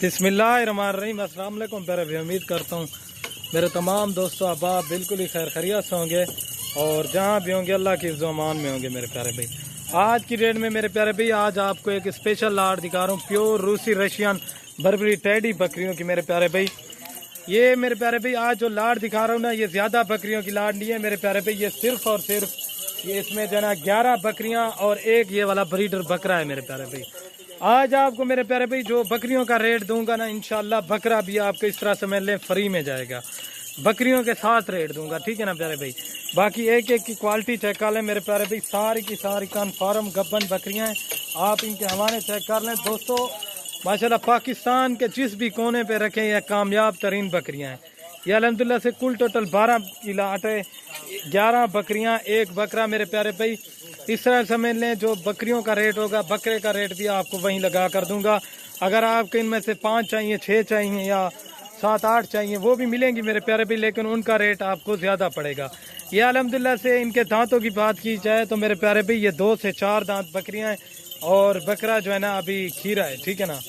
बिस्मिल्लाहिर्रहमानिर्रहीम। अस्सलाम वालेकुम प्यारे भाई, उम्मीद करता हूँ मेरे तमाम दोस्तों अहबाब बिल्कुल ही खैर खैरियत से होंगे और जहाँ भी होंगे अल्लाह के ज़मान में होंगे। मेरे प्यारे भाई, आज की डेट में मेरे प्यारे भाई आज आपको एक स्पेशल लाट दिखा रहा हूँ, प्योर रूसी रशियन बर्बरी टेडी बकरियों की। मेरे प्यारे भाई, ये मेरे प्यारे भाई आज जो लाट दिखा रहा हूँ ना, ये ज़्यादा बकरियों की लाट नहीं है मेरे प्यारे भाई। ये सिर्फ और सिर्फ ये इसमें जो है ना 11 बकरियाँ और एक ये वाला ब्रीडर बकरा है मेरे प्यारे भाई। आज आपको मेरे प्यारे भाई जो बकरियों का रेट दूंगा ना, इंशाल्लाह बकरा भी आपको इस तरह समझ लें फ्री में जाएगा, बकरियों के साथ रेट दूंगा, ठीक है ना प्यारे भाई। बाकी एक एक की क्वालिटी चेक कर लें मेरे प्यारे भाई, सारी की सारी कन्फर्म गब्बन बकरियां हैं, आप इनके हवाले चेक कर लें दोस्तों। माशाल्लाह पाकिस्तान के जिस भी कोने पे रखें यह कामयाब तरीन बकरियां हैं। ये अल्हम्दुलिल्लाह से कुल टोटल 12 की लाट है, 11 बकरियां एक बकरा मेरे प्यारे भाई। इस तरह समझ लें जो बकरियों का रेट होगा बकरे का रेट भी आपको वहीं लगा कर दूंगा। अगर आपको इनमें से 5 चाहिए, 6 चाहिए या 7-8 चाहिए वो भी मिलेंगी मेरे प्यारे भाई, लेकिन उनका रेट आपको ज़्यादा पड़ेगा। ये अल्हम्दुलिल्लाह से इनके दांतों की बात की जाए तो मेरे प्यारे भाई ये 2 से 4 दांत बकरियां हैं और बकरा जो है ना अभी खीरा है, ठीक है ना।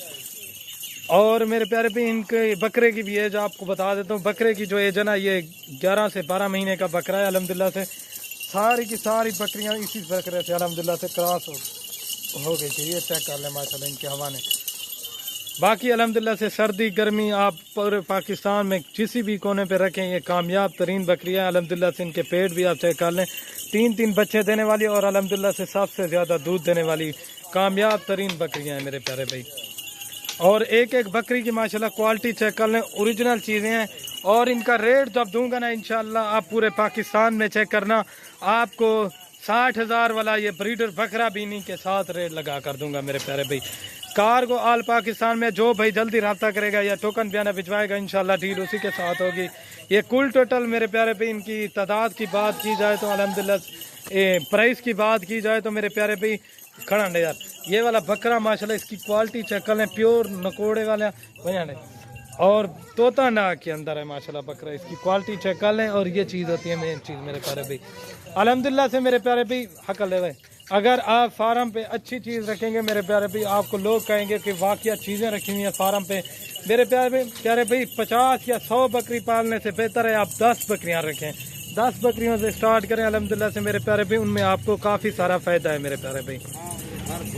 और मेरे प्यारे भाई इनके बकरे की भी एज आपको बता देता हूँ। बकरे की जो एज है ना ये 11 से 12 महीने का बकरा है अल्हम्दुलिल्लाह से। सारी की सारी बकरियां इसी बकरे से अल्हम्दुलिल्लाह से क्रॉस हो गई थी, ये चेक कर लें माशाल्लाह इनके हवाने। बाकी अल्हम्दुलिल्लाह से सर्दी गर्मी आप पूरे पाकिस्तान में किसी भी कोने पे रखें ये कामयाब तरीन बकरियां अल्हम्दुलिल्लाह से। इनके पेट भी आप चेक कर लें, 3-3 बच्चे देने वाली और अल्हम्दुलिल्लाह से सबसे ज़्यादा दूध देने वाली कामयाब तरीन बकरियां हैं मेरे प्यारे भाई। और एक एक बकरी की माशाल्लाह क्वालिटी चेक कर लें, ओरिजिनल चीज़ें हैं। और इनका रेट जब दूंगा ना इंशाल्लाह आप पूरे पाकिस्तान में चेक करना, आपको 60,000 वाला ये ब्रीडर बकरा भी इन्हीं के साथ रेट लगा कर दूंगा मेरे प्यारे भाई। कार को आल पाकिस्तान में जो भाई जल्दी रब्ता करेगा या टोकन बयाना भिजवाएगा इंशाल्लाह डील उसी के साथ होगी। ये कुल टोटल मेरे प्यारे भाई इनकी तादाद की बात की जाए तो अल्हम्दुलिल्लाह प्राइस की बात की जाए तो मेरे प्यारे भाई खड़ा नहीं यार, ये वाला बकरा माशाल्लाह इसकी क्वालिटी चेक कर लें, प्योर नकोड़े वाला वजह नहीं और तोता नाक के अंदर है माशाल्लाह बकरा, इसकी क्वालिटी चेक कर लें। और ये चीज़ होती है मेन चीज़ मेरे प्यारे भाई अल्हम्दुलिल्लाह से। मेरे प्यारे भाई हकल ले, अगर आप फार्म पे अच्छी चीज़ रखेंगे मेरे प्यारे भाई आपको लोग कहेंगे कि वाकई चीज़ें रखी हुई हैं फार्म पे। मेरे प्यारे भाई 50 या 100 बकरी पालने से बेहतर है आप 10 बकरियाँ रखें, 10 बकरियों से स्टार्ट करें अल्हम्दुलिल्लाह से मेरे प्यारे भाई, उनमें आपको काफ़ी सारा फ़ायदा है मेरे प्यारे भाई।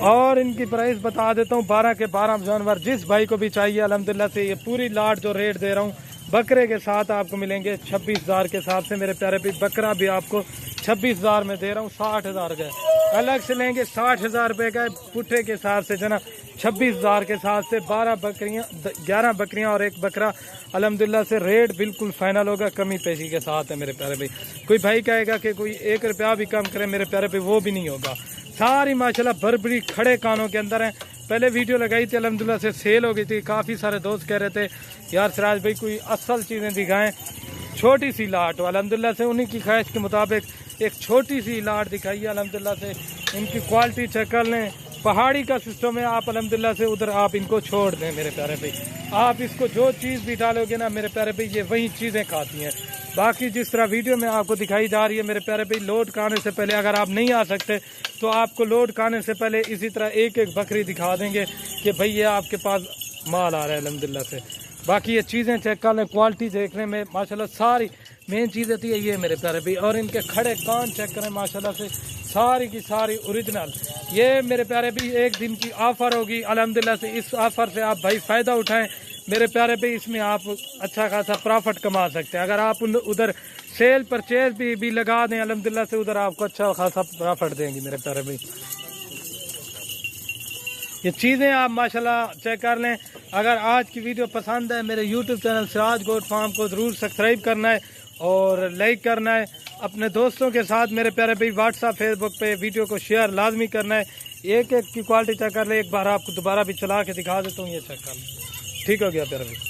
और इनकी प्राइस बता देता हूँ, 12 के 12 जानवर जिस भाई को भी चाहिए अल्हम्दुलिल्लाह से ये पूरी लाट जो रेट दे रहा हूँ बकरे के साथ आपको मिलेंगे 26,000 के हिसाब से मेरे प्यारे भाई। बकरा भी आपको 26,000 में दे रहा हूँ, 60,000 का अलग से लेंगे 60,000 रुपये का पुट्ठे के हिसाब से जना 26,000 के हिसाब से 12 बकरियाँ 11 बकरियाँ और एक बकरा अल्हम्दुलिल्लाह से रेट बिल्कुल फाइनल होगा, कमी पेशी के साथ है मेरे प्यारे भाई। कोई भाई कहेगा कि कोई 1 रुपया भी कम करे मेरे प्यारे भाई, वो भी नहीं होगा। सारी माशाल्लाह बर्बरी खड़े कानों के अंदर है। पहले वीडियो लगाई थी अल्हम्दुलिल्लाह से सेल हो गई थी, काफ़ी सारे दोस्त कह रहे थे यार सिराज भाई कोई असल चीज़ें दिखाएं, छोटी सी लाट हो। अल्हम्दुलिल्लाह से उन्हीं की ख्वाहिश के मुताबिक एक छोटी सी लाट दिखाई है अल्हम्दुलिल्लाह से। इनकी क्वालिटी चेक कर लें, पहाड़ी का सिस्टम है, आप अल्हम्दुलिल्लाह से उधर आप इनको छोड़ दें मेरे प्यारे भाई। आप इसको जो चीज़ भी डालोगे ना मेरे प्यारे भाई ये वही चीज़ें खाती हैं। बाकी जिस तरह वीडियो में आपको दिखाई जा रही है मेरे प्यारे भाई, लोड कराने से पहले अगर आप नहीं आ सकते तो आपको लोड कराने से पहले इसी तरह एक एक बकरी दिखा देंगे कि भाई ये आपके पास माल आ रहा है अल्हम्दुलिल्लाह से। बाकी ये चीज़ें चेक कर लें, क्वालिटी देखने में माशाल्लाह सारी मेन चीज़ होती है ये मेरे प्यारे भाई। और इनके खड़े कान चेक करें माशाल्लाह से, सारी की सारी ओरिजिनल। ये मेरे प्यारे भाई एक दिन की ऑफ़र होगी अल्हम्दुलिल्लाह से, इस ऑफ़र से आप भाई फ़ायदा उठाएं मेरे प्यारे भाई, इसमें आप अच्छा खासा प्रॉफिट कमा सकते हैं। अगर आप उधर सेल परचेज भी लगा दें अल्हम्दुलिल्लाह से उधर आपको अच्छा खासा प्रॉफिट देंगी मेरे प्यारे भाई। ये चीज़ें आप माशाल्लाह चेक कर लें। अगर आज की वीडियो पसंद है मेरे YouTube channel Siraj goat farm को ज़रूर सब्सक्राइब करना है और लाइक करना है। अपने दोस्तों के साथ मेरे प्यारे भाई व्हाट्सएप फेसबुक पे वीडियो को शेयर लाजमी करना है। एक एक की क्वालिटी चेक कर ले, एक बार आपको दोबारा भी चला के दिखा देता हूँ, ये चेक कर लें, ठीक हो गया प्यारे भाई।